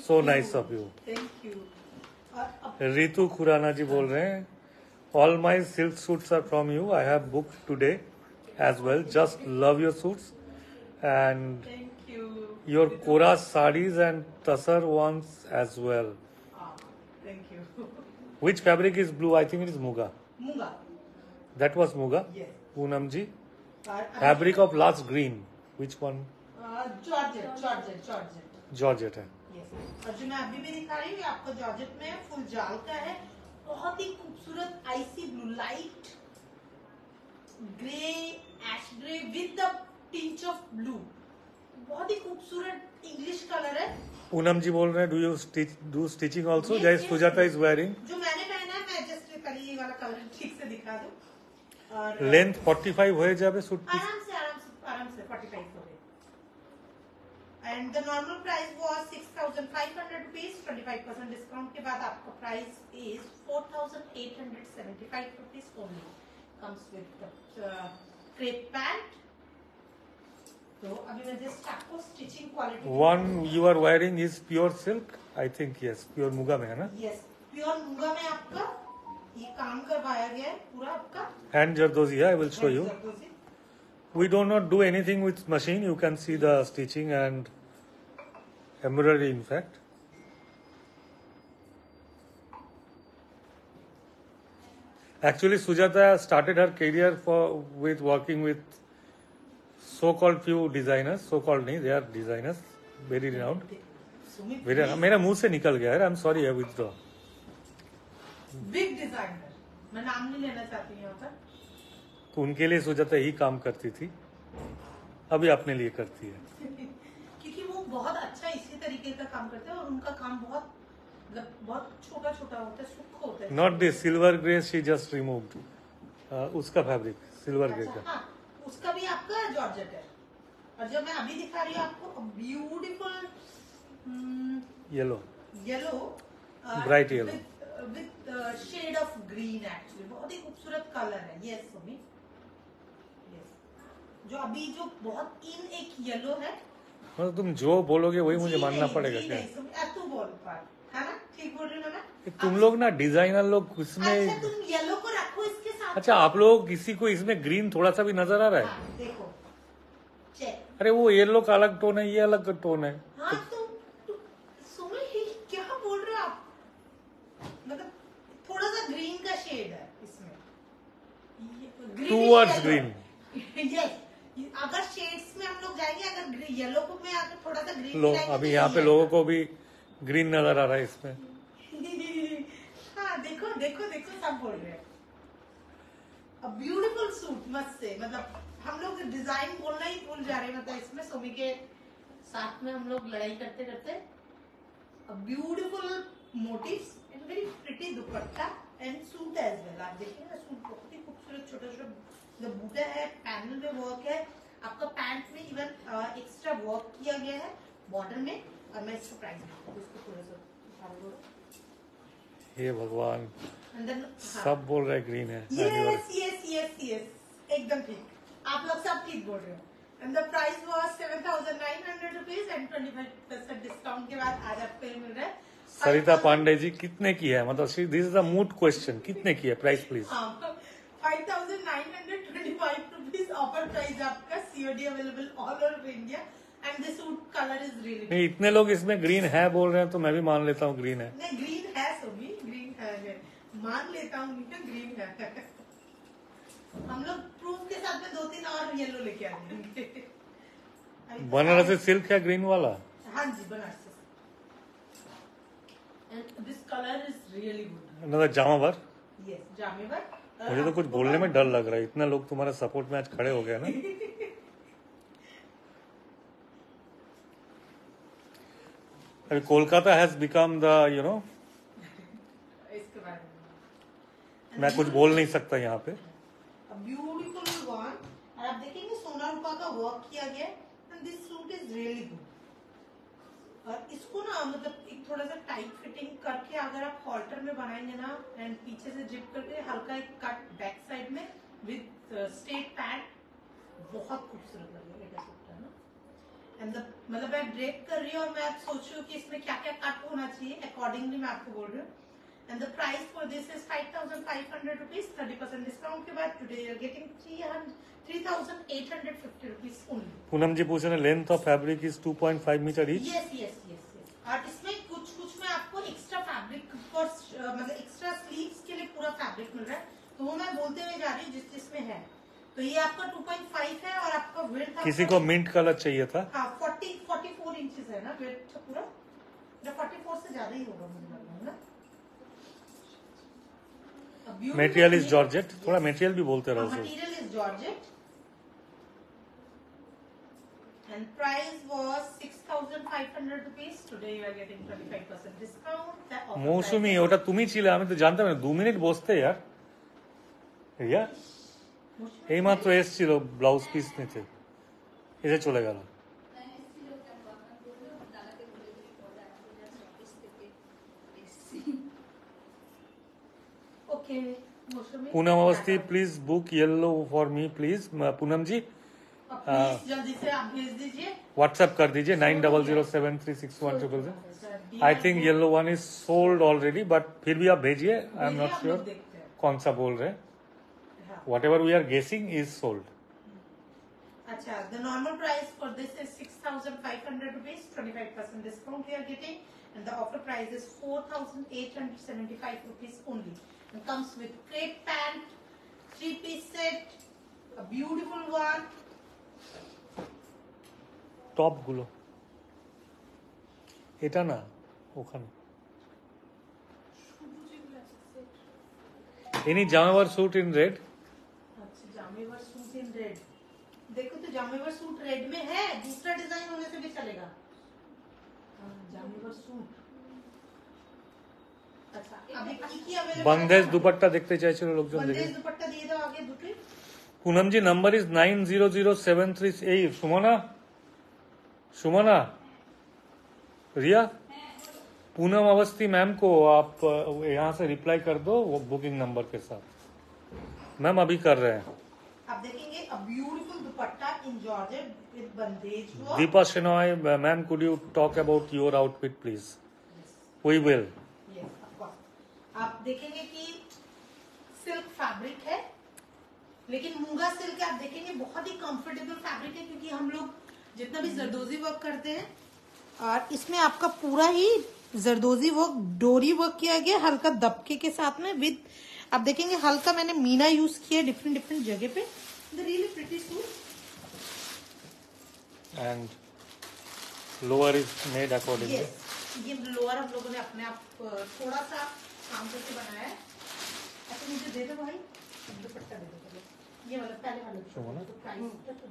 so nice of you. Thank you. Ritu Khurana ji बोल रहे हैं all my silk suits are from you, I have book today as well, just love your suits and thank you. Your kora saris and tussar ones as well. Thank you. Which fabric is blue? I think it is Muga. मूंगा That was Muga. Yes. Poonam ji. Fabric of last green. Which one? Georgette georgette georgette Georgette है। यस। और जो मैं अभी भी दिखा रही हूँ ये आपको जॉर्जेट में फुल जाल का है, बहुत ही खूबसूरत icy blue, light grey ash grey with the tinge of blue, बहुत ही खूबसूरत इंग्लिश कलर है। पूनम जी बोल रहे हैं do stitching also? Yes, Jai yes. Sujata is wearing. जो मैंने पहना है मैं जस्ट कल ये वाला कलर ठीक से दिखा दूं और Length 45 हो जाए सूट की। आराम से 45 हो गए। And the normal price was 6500 rupees, 25% discount के बाद आपका price is 4875 rupees only. Comes with crepe pant. तो अभी मैं जस्ट आपको stitching quality One you are wearing is pure silk. I think yes, pure Muga में है ना? यस प्योर मूंगा में आपका ये काम करवाया गया है पूरा आपका। And Jardozi, I will show you. Zardozi. We do not do anything with machine. You can see the stitching and embroidery in fact. Actually, Sujata started her career with working with so-called few designers. So-called नहीं, they are designers, very renowned. Sumit मेरा मुंह से निकल गया है. I'm sorry, I withdraw. Big designer, मैं नाम नहीं लेना चाहती हूँ यहाँ पर। तो उनके लिए सुजाता यही काम करती थी, अभी अपने लिए करती है। क्योंकि वो बहुत अच्छा इसी तरीके का काम करते हैं और उनका काम बहुत छोटा छोटा होता है, सूक्ष्म होता है। Not this silver grey she just removed. उसका फैब्रिक सिल्वर ग्रे अच्छा, का। हाँ, उसका भी आपका जॉर्जेट है। और जो मैं अभी दिखा रही हूँ आपको beautiful yellow bright yellow. With shade of green, actually बहुत ही खूबसूरत कलर है। यस सुमित, यस जो अभी जो बहुत इन एक येलो है। मतलब तुम जो बोलोगे वही मुझे जी मानना नहीं, पड़ेगा जी क्या? नहीं, सुमित, तू बोल पा है ना, ठीक बोल रही हूँ ना मैं? तुम लोग ना डिजाइनर लोग इसमें। अच्छा तुम येलो को रखो इसके साथ। अच्छा आप लोग किसी को इसमें ग्रीन थोड़ा सा भी नजर आ रहा है? हाँ, देखो चेक। अरे वो येलो का अलग टोन है, ये अलग टोन है। हाँ सुमित क्या बोल रहे हो आप? मतलब थोड़ा सा ग्रीन का शेड है इसमें, टूवर्ड्स ग्रीन। यस, अगर शेड्स में हम लोग जाएंगे, अगर येलो को में आकर थोड़ा सा ग्रीन लो अभी यहाँ पे लोगों को भी ग्रीन नजर आ रहा है इसमें। हाँ देखो देखो देखो सब बोल रहे हैं। ब्यूटीफुल सूट मस्त से, मतलब हम लोग डिजाइन बोलना ही भूल जा रहे हैं। मतलब इसमें सोमी के साथ में हम लोग लड़ाई करते करते beautiful motifs and very pretty dupatta and suit as well. आप देखिए ना सूट बहुत ही खूबसूरत खूबसूरत छोटा छोटा जो बूटा है, पैनल में वर्क है, आपका पैंट में इवन एक्स्ट्रा वर्क किया गया है बॉर्डर में। और मैं इसका प्राइस इसको थोड़ा सा उठा दूं। हे भगवान, अंदर सब बोल रहे ग्रीन है। यस यस यस यस, एकदम ठीक, आप लोग सब ठीक बोल रहे हो। And the price was 7,900 rupees and 25% discount के बाद आज आपको ये मिल रहा है सरिता पांडे जी, कितने की है? मतलब this is the mood question, कितने की है? Price please. 5,925 rupees offer price आपका, COD available all over India and this suit colour is really. नहीं, इतने लोग इसमें ग्रीन है बोल रहे हैं तो मैं भी मान लेता हूँ ग्रीन है। नहीं, ग्रीन है सोमी, ग्रीन है, मान लेता हूँ ग्रीन है। हम लोग प्रूफ के साथ में 2-3 और येलो लेके आ जाएंगे। बनारसी सिल्क है ग्रीन वाला? हाँ जी, Banarasi. And this colour is really good. मतलब जामावर। यस, जामेवर। मुझे तो कुछ बोलने में डर लग रहा है, इतना लोग तुम्हारे सपोर्ट में आज खड़े हो गए ना। अभी कोलकाता हैज बिकम द इसके बारे में मैं कुछ बोल नहीं सकता यहाँ पे। Beautiful one. और आप देखेंगे सोना रूपा का वर्क किया गया and this suit is really good. और इसको ना मतलब एक थोड़ा सा टाइट फिटिंग करके अगर आप हॉल्टर में बनाएंगे ना एंड पीछे से जिप करके हल्का एक कट बैक साइड में विद स्ट्रेट पैंट, बहुत खूबसूरत लगेगा सूट है ना। एंड मतलब मैं ड्रेप कर रही हूँ और मैं सोच रही हूँ कि इसमें क्या क्या कट होना चाहिए, अकॉर्डिंगली मैं आपको बोल रही हूँ। And the price for this is 5,500 rupees. 30% discount के बाद today you are getting 3,850 rupees only. Poonam ji पूछ रहे हैं length of fabric is 2.5 metre each. Yes yes yes yes. और इसमें कुछ में आपको एक्स्ट्रा फैब्रिक फॉर मतलब एक्स्ट्रा स्लीव्स के लिए पूरा फैब्रिक मिल रहा है, तो वो मैं बोलते हुए जा रही हूँ जिसमें है। तो ये आपका 2.5 है और आपका विड्थ, किसी को मिंट कलर चाहिए था। हाँ 44 इंचेस है ना विड्थ पूरा, 44 से ज्यादा ही होगा मुझे लग रहा है ना। मटेरियल इज जॉर्जेट, थोड़ा मटेरियल भी बोलते रहो। Material is georgette and price was 6,500 rupees. Today you are getting 25% discount. The offer Mousumi, price is- ওটা তুমি ছিলে, আমি তো জানতাম না। 2 মিনিট বসতে यार। রিয়া এই মাত্র এসেছিল ব্লাউজ পিস নিতে, এসে চলে গেল। Okay, Mousumi. Poonam Awasthi please book yellow for me please. Poonam ji please जल्दी से आप भेज दीजिए। व्हाट्सएप कर दीजिए 9007361000। I think yellow one is sold already, but फिर भी आप भेजिए। आई एम नॉट हम श्योर लोग देखते हैं। कौन सा बोल रहे हैं। हाँ। whatever we are guessing is sold. अच्छा, the normal price for this is 6,500 rupees. 25% discount we are getting, and the offer price is 4,875 rupees only. It comes with crepe pant, 3-piece set, a beautiful one. Top গুলো এটা না, ওখানে এনি জামাবার सूट इन रेड। अच्छा, जामेवर सूट इन रेड। देखो तो जामेवर सूट रेड में है, दूसरा डिजाइन होने से भी चलेगा। जामेवर सूट। अच्छा, अभी की अवेलेबल बंदेज दुपट्टा देखते চাইছিল লোকজন দেখে। बंदेज दुपट्टा दिए दो आगे दुपट्टे। Poonam ji number is 900738। Sumana Riya, Poonam Awasthi ma'am को आप यहाँ से रिप्लाई कर दो वो बुकिंग नंबर के साथ। मैम अभी कर रहे हैं। आप देखेंगे a beautiful dupatta in Georgette with bandhej work। Deepa Shenoy ma'am, could you talk about your outfit please? We will. Yes, of course। आप देखेंगे कि सिल्क फैब्रिक है, लेकिन मूंगा सिल्क आप देखेंगे बहुत ही कंफर्टेबल फैब्रिक है, क्योंकि हम लोग जितना भी जरदोजी वर्क करते हैं और इसमें आपका पूरा ही जरदोजी वर्क, डोरी वर्क किया गया हल्का दबके के साथ में विद, आप देखेंगे हल्का मैंने मीना यूज किया डिफरेंट जगह पे। The really pretty suit. And lower is made accordingly. Yes, ये लोअर हम लोगों ने अपने आप थोड़ा सा काम करके बनाया है। अच्छा, मुझे दे दो भाई दुपट्टा, दे दो चलो। ये वाला पहले वाला सुमना, तो प्राइस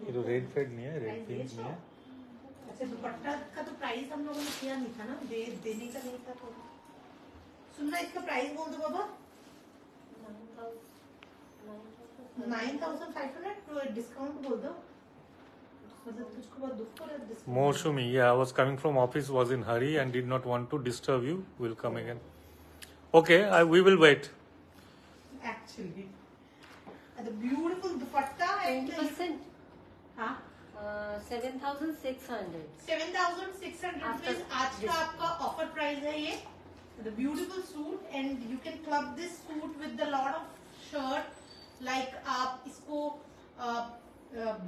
ये तो रेड फेड नहीं है, रेड पिंक नहीं है। अच्छा, दुपट्टा का तो प्राइस हम लोगों ने किया नहीं था ना, देने का नहीं था। तो सुनना, इसका प्राइस बोल दो बाबा। 9,500 डिस्काउंट बोल दो, मतलब तुझको बहुत दुख हो रहा है discount। Moshumi, yeah, I was coming from office, was in hurry and did not want to disturb you. Will come again. Okay, we will wait. Actually, the beautiful dupatta and 20%. हाँ 7,600. 7,600 rupees आज का आपका ऑफर प्राइस है ये। The beautiful suit and you can club this suit with the lot of shirt, like आप इसको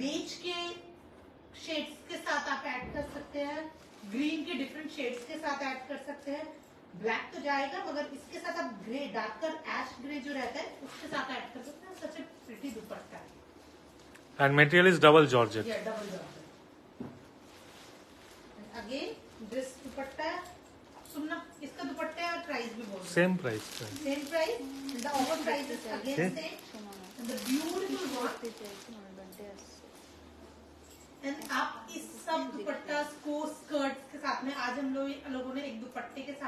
बेज के शेड्स के साथ आप ऐड कर सकते हैं, ग्रीन के डिफरेंट शेड्स के साथ ऐड कर सकते हैं। ब्लैक तो जाएगा मगर इसके साथ आप ग्रे, डार्कर ऐश ग्रे जो रहता है उसके साथ ऐड कर सकते हैं। सच ए प्रिटी दुपट्टा है। And material is double georgette. Yeah, double job. And again, this दुपट्टा है। सुनना, इसका दुपट्टे और प्राइस भी बोल। Same price. Same price. And the offer price is again same. And the beautiful one. And आप इस सब दुपट्टा को स्कर्ट्स के साथ में, आज हम लोगों ने एक दुपट्टे के साथ